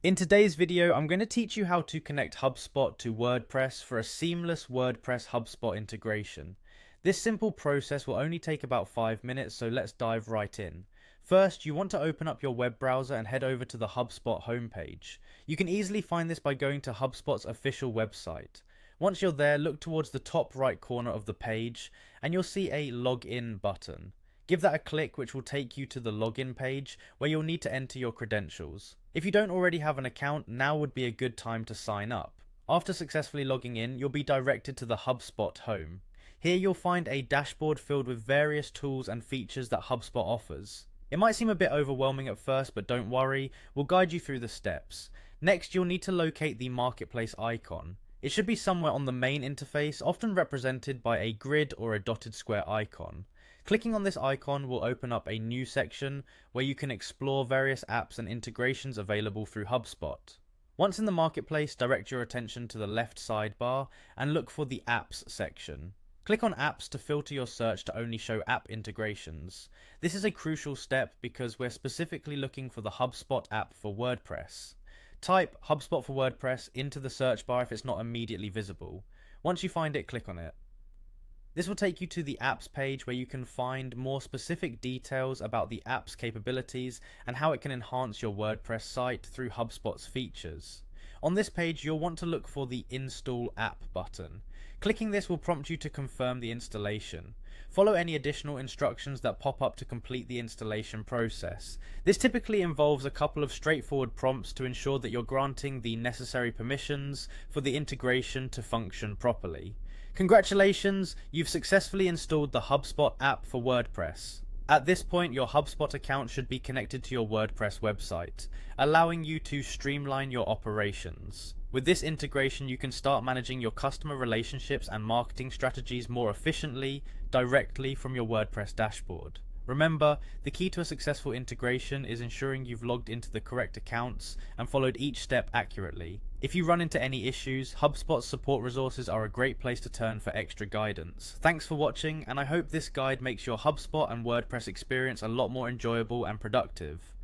In today's video, I'm going to teach you how to connect HubSpot to WordPress for a seamless WordPress Hubspot integration. This simple process will only take about 5 minutes, so let's dive right in. First, you want to open up your web browser and head over to the HubSpot homepage. You can easily find this by going to HubSpot's official website. Once you're there, look towards the top right corner of the page and you'll see a login button. Give that a click, which will take you to the login page where you'll need to enter your credentials. If you don't already have an account, now would be a good time to sign up. After successfully logging in, you'll be directed to the HubSpot home. Here you'll find a dashboard filled with various tools and features that HubSpot offers. It might seem a bit overwhelming at first, but don't worry, we'll guide you through the steps. Next, you'll need to locate the marketplace icon. It should be somewhere on the main interface, often represented by a grid or a dotted square icon. Clicking on this icon will open up a new section where you can explore various apps and integrations available through HubSpot. Once in the marketplace, direct your attention to the left sidebar and look for the Apps section. Click on Apps to filter your search to only show app integrations. This is a crucial step because we're specifically looking for the HubSpot app for WordPress. Type HubSpot for WordPress into the search bar if it's not immediately visible. Once you find it, click on it. This will take you to the apps page where you can find more specific details about the app's capabilities and how it can enhance your WordPress site through HubSpot's features. On this page, you'll want to look for the Install App button. Clicking this will prompt you to confirm the installation. Follow any additional instructions that pop up to complete the installation process. This typically involves a couple of straightforward prompts to ensure that you're granting the necessary permissions for the integration to function properly. Congratulations, you've successfully installed the HubSpot app for WordPress. At this point, your HubSpot account should be connected to your WordPress website, allowing you to streamline your operations. With this integration, you can start managing your customer relationships and marketing strategies more efficiently, directly from your WordPress dashboard. Remember, the key to a successful integration is ensuring you've logged into the correct accounts and followed each step accurately. If you run into any issues, HubSpot's support resources are a great place to turn for extra guidance. Thanks for watching, and I hope this guide makes your HubSpot and WordPress experience a lot more enjoyable and productive.